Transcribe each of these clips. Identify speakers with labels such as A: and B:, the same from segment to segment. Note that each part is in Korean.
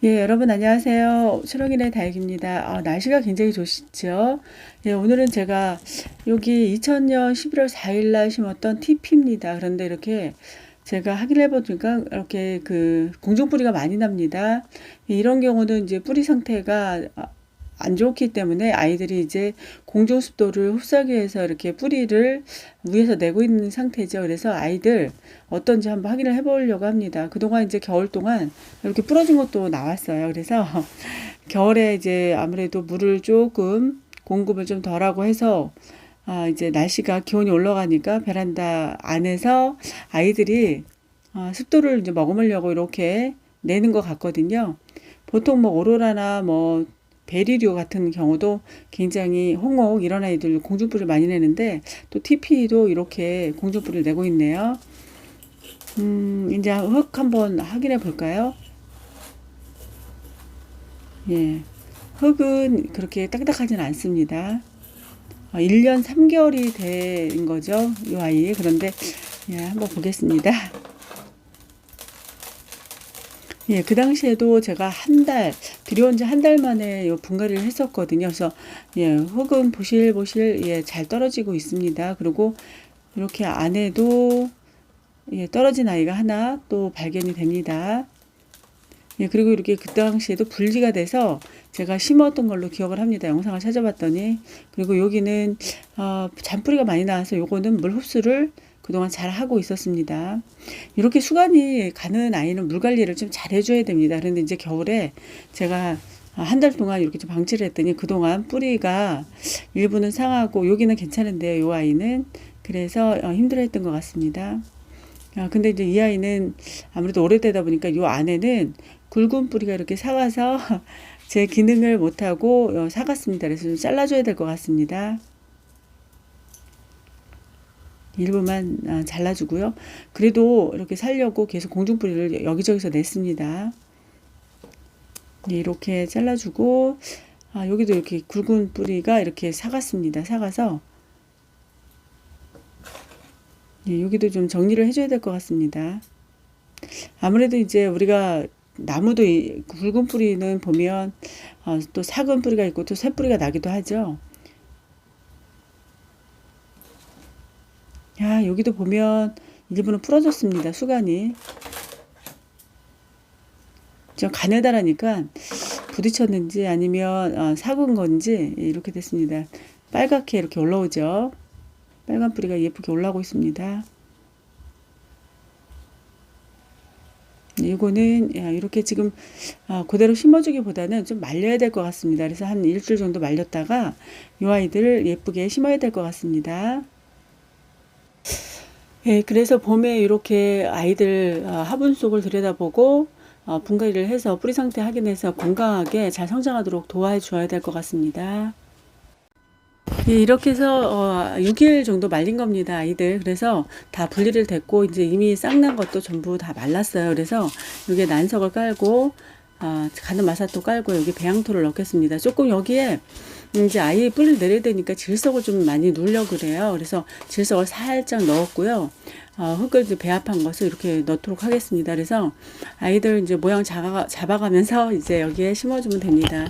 A: 예, 여러분 안녕하세요. 초록이네 다육입니다. 날씨가 굉장히 좋죠? 예, 오늘은 제가 여기 2000년 11월 4일 날 심었던 TP입니다. 그런데 이렇게 제가 확인해 보니까 이렇게 그 공중뿌리가 많이 납니다. 이런 경우는 이제 뿌리 상태가 안 좋기 때문에 아이들이 이제 공중 습도를 흡수하기 위해서 이렇게 뿌리를 위에서 내고 있는 상태죠. 그래서 아이들 어떤지 한번 확인을 해보려고 합니다. 그동안 이제 겨울 동안 이렇게 부러진 것도 나왔어요. 그래서 겨울에 이제 아무래도 물을 조금 공급을 좀 덜하고 해서 이제 날씨가 기온이 올라가니까 베란다 안에서 아이들이 습도를 이제 머금으려고 이렇게 내는 것 같거든요. 보통 뭐 오로라나 뭐 베리류 같은 경우도 굉장히 홍옥 이런 아이들 공중불을 많이 내는데 또 TP도 이렇게 공중불을 내고 있네요. 이제 흙 한번 확인해 볼까요? 예. 흙은 그렇게 딱딱하진 않습니다. 1년 3개월이 된 거죠, 이 아이. 그런데 예, 한번 보겠습니다. 예, 그 당시에도 제가 한 달, 들여온 지 한 달 만에 요 분갈이를 했었거든요. 그래서, 예, 흙은 보실보실, 예, 잘 떨어지고 있습니다. 그리고 이렇게 안에도, 예, 떨어진 아이가 하나 또 발견이 됩니다. 예, 그리고 이렇게 그 당시에도 분리가 돼서 제가 심었던 걸로 기억을 합니다. 영상을 찾아봤더니. 그리고 여기는, 잔뿌리가 많이 나와서 요거는 물 흡수를 그동안 잘 하고 있었습니다. 이렇게 수관이 가는 아이는 물 관리를 좀 잘 해줘야 됩니다. 그런데 이제 겨울에 제가 한 달 동안 이렇게 좀 방치를 했더니 그동안 뿌리가 일부는 상하고 여기는 괜찮은데요. 이 아이는. 그래서 힘들어했던 것 같습니다. 근데 이제 이 아이는 아무래도 오래되다 보니까 요 안에는 굵은 뿌리가 이렇게 사가서 제 기능을 못하고 사갔습니다. 그래서 좀 잘라줘야 될 것 같습니다. 일부만 잘라주고요. 그래도 이렇게 살려고 계속 공중뿌리를 여기저기서 냈습니다. 네, 이렇게 잘라주고 여기도 이렇게 굵은 뿌리가 이렇게 사갔습니다. 사가서 네, 여기도 좀 정리를 해줘야 될 것 같습니다. 아무래도 이제 우리가 나무도 굵은 뿌리는 보면 또 작은 뿌리가 있고 또 새 뿌리가 나기도 하죠. 여기도 보면 일부는 부러졌습니다. 수간이 좀 가느다라니까 부딪혔는지 아니면 삭은 건지 이렇게 됐습니다. 빨갛게 이렇게 올라오죠. 빨간 뿌리가 예쁘게 올라오고 있습니다. 이거는 이렇게 지금 그대로 심어주기보다는 좀 말려야 될 것 같습니다. 그래서 한 일주일 정도 말렸다가 이 아이들 예쁘게 심어야 될 것 같습니다. 예, 그래서 봄에 이렇게 아이들 화분 속을 들여다보고 분갈이를 해서 뿌리 상태 확인해서 건강하게 잘 성장하도록 도와줘야 될 것 같습니다. 예, 이렇게 해서 6일 정도 말린 겁니다, 아이들. 그래서 다 분리를 됐고 이제 이미 싹난 것도 전부 다 말랐어요. 그래서 여기에 난석을 깔고 가는 마사토 깔고 여기 배양토를 넣겠습니다. 조금 여기에 이제 아이 뿌리를 내려야 되니까 질석을 좀 많이 누려 그래요. 그래서 질석을 살짝 넣었고요. 흙을 이제 배합한 것을 이렇게 넣도록 하겠습니다. 그래서 아이들 이제 모양 잡아가면서 이제 여기에 심어주면 됩니다.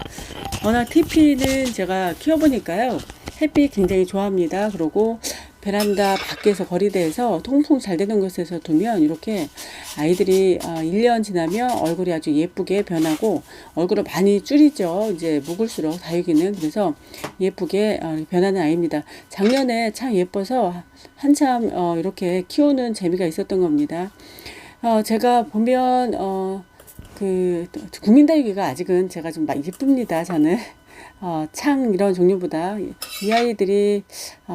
A: 워낙 TP는 제가 키워보니까요. 햇빛 굉장히 좋아합니다. 그리고 베란다 밖에서 거리대에서 통풍 잘 되는 곳에서 두면 이렇게 아이들이 1년 지나면 얼굴이 아주 예쁘게 변하고 얼굴을 많이 줄이죠. 이제 묵을수록 다육이는. 그래서 예쁘게 변하는 아이입니다. 작년에 참 예뻐서 한참 이렇게 키우는 재미가 있었던 겁니다. 제가 보면 그 국민다육이가 아직은 제가 좀 예쁩니다. 저는 창 이런 종류보다 이 아이들이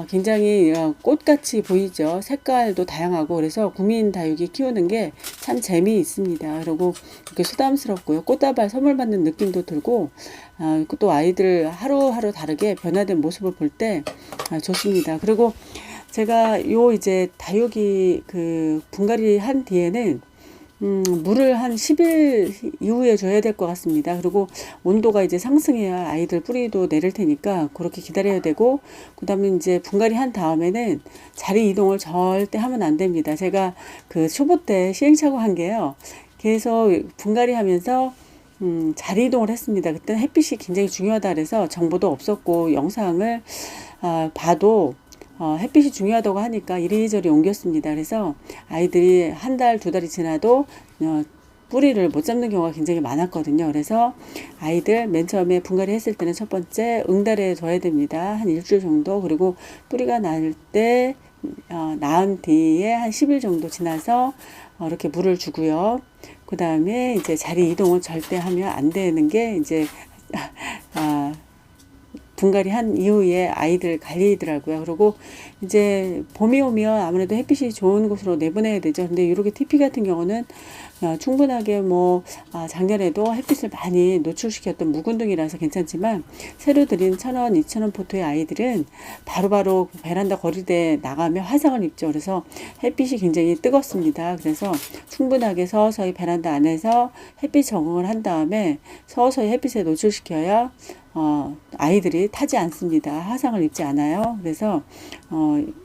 A: 굉장히 꽃같이 보이죠. 색깔도 다양하고 그래서 국민 다육이 키우는 게 참 재미있습니다. 그리고 이렇게 수담스럽고요. 꽃다발 선물 받는 느낌도 들고 또 아이들 하루하루 다르게 변화된 모습을 볼 때 좋습니다. 그리고 제가 요 이제 다육이 그 분갈이 한 뒤에는 물을 한 10일 이후에 줘야 될 것 같습니다. 그리고 온도가 이제 상승해야 아이들 뿌리도 내릴 테니까 그렇게 기다려야 되고, 그 다음에 이제 분갈이 한 다음에는 자리 이동을 절대 하면 안 됩니다. 제가 그 초보 때 시행착오 한 게요. 계속 분갈이 하면서 자리 이동을 했습니다. 그때는 햇빛이 굉장히 중요하다 그래서 정보도 없었고 영상을 봐도 햇빛이 중요하다고 하니까 이리저리 옮겼습니다. 그래서 아이들이 한 달, 두 달이 지나도 뿌리를 못 잡는 경우가 굉장히 많았거든요. 그래서 아이들 맨 처음에 분갈이 했을 때는 첫 번째 응달에 둬야 됩니다. 한 일주일 정도. 그리고 뿌리가 날 때 나은 뒤에 한 10일 정도 지나서 이렇게 물을 주고요. 그 다음에 이제 자리 이동을 절대 하면 안 되는 게 이제 분갈이 한 이후에 아이들 관리더라고요. 그리고 이제 봄이 오면 아무래도 햇빛이 좋은 곳으로 내보내야 되죠. 근데 이렇게 TP 같은 경우는 충분하게 작년에도 햇빛을 많이 노출시켰던 묵은둥이라서 괜찮지만 새로 들인 1,000원, 2,000원 포트의 아이들은 바로바로 베란다 거리대에 나가면 화상을 입죠. 그래서 햇빛이 굉장히 뜨겁습니다. 그래서 충분하게 서서히 베란다 안에서 햇빛 적응을 한 다음에 서서히 햇빛에 노출시켜야 아이들이 타지 않습니다. 화상을 입지 않아요. 그래서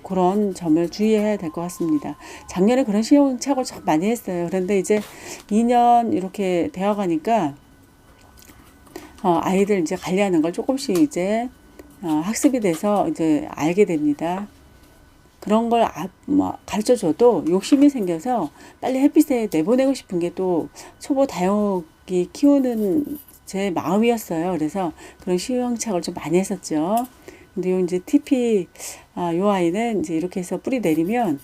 A: 그런 점을 주의해야 될 것 같습니다. 작년에 그런 시행착오를 참 많이 했어요. 그런데 이제 2년 이렇게 되어 가니까 아이들 이제 관리하는 걸 조금씩 이제 학습이 돼서 이제 알게 됩니다. 그런 걸 가르쳐 줘도 욕심이 생겨서 빨리 햇빛에 내보내고 싶은 게 또 초보 다육이 키우는 제 마음이었어요. 그래서 그런 시행착오를 좀 많이 했었죠. 근데 요 이제 TP 요 아이는 이제 이렇게 해서 뿌리 내리면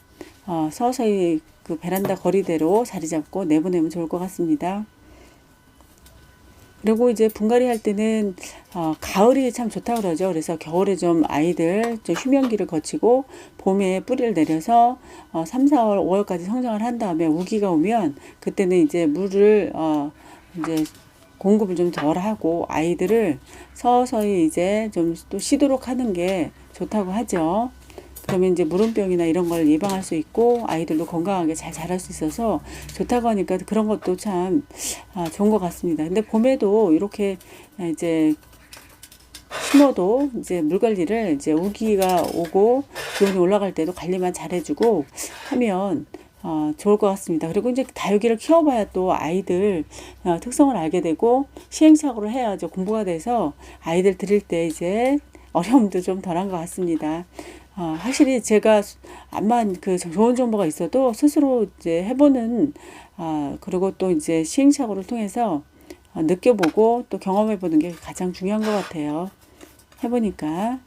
A: 서서히 그 베란다 거리대로 자리 잡고 내보내면 좋을 것 같습니다. 그리고 이제 분갈이 할 때는 가을이 참 좋다고 그러죠. 그래서 겨울에 좀 아이들 좀 휴면기를 거치고 봄에 뿌리를 내려서 3, 4월, 5월까지 성장을 한 다음에 우기가 오면 그때는 이제 물을 이제 공급을 좀 덜 하고 아이들을 서서히 이제 좀 또 쉬도록 하는 게 좋다고 하죠. 그러면 이제 무름병이나 이런 걸 예방할 수 있고 아이들도 건강하게 잘 자랄 수 있어서 좋다고 하니까 그런 것도 참 좋은 것 같습니다. 근데 봄에도 이렇게 이제 심어도 이제 물 관리를 이제 우기가 오고 기온이 올라갈 때도 관리만 잘 해주고 하면 좋을 것 같습니다. 그리고 이제 다육이를 키워봐야 또 아이들 특성을 알게 되고 시행착오를 해야죠. 공부가 돼서 아이들 들일 때 이제 어려움도 좀 덜한 것 같습니다. 확실히 제가 암만 그 좋은 정보가 있어도 스스로 이제 해보는 그리고 또 이제 시행착오를 통해서 느껴보고 또 경험해보는 게 가장 중요한 것 같아요. 해보니까.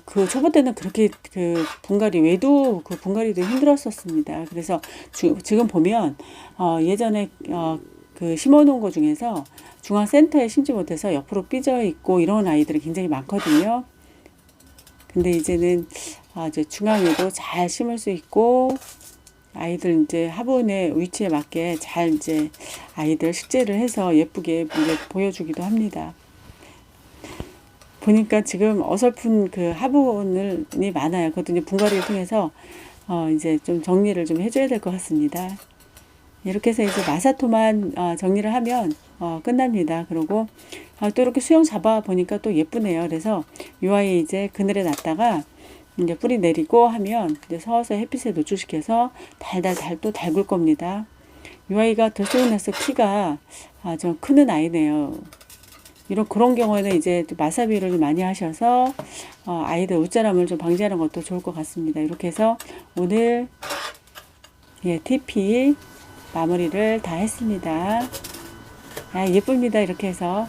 A: 그 초보 때는 그렇게 그 분갈이 외두 그 분갈이도 힘들었었습니다. 그래서 지금 보면 예전에 그 심어놓은 거 중에서 중앙센터에 심지 못해서 옆으로 삐져 있고 이런 아이들이 굉장히 많거든요. 근데 이제는 이제 중앙에도 잘 심을 수 있고 아이들 이제 화분의 위치에 맞게 잘 이제 아이들 식재를 해서 예쁘게 보여주기도 합니다. 보니까 지금 어설픈 그 화분이 많아요. 그것도 이제 분갈이를 통해서 이제 좀 정리를 좀 해줘야 될 것 같습니다. 이렇게 해서 이제 마사토만 정리를 하면 끝납니다. 그리고 또 이렇게 수영 잡아 보니까 또 예쁘네요. 그래서 이 아이 이제 그늘에 놨다가 이제 뿌리 내리고 하면 이제 서서히 햇빛에 노출시켜서 달달 또 달굴 겁니다. 이 아이가 들쑥날쑥 키가 좀 크는 아이네요. 그런 경우에는 이제 마사비를 좀 많이 하셔서 아이들 웃자람을 좀 방지하는 것도 좋을 것 같습니다. 이렇게 해서 오늘 TP 마무리를 다 했습니다. 예쁩니다. 이렇게 해서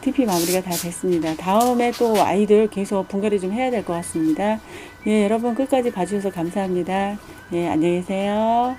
A: TP 마무리가 다 됐습니다. 다음에 또 아이들 계속 분갈이 좀 해야 될 것 같습니다. 여러분 끝까지 봐주셔서 감사합니다. 안녕히 계세요.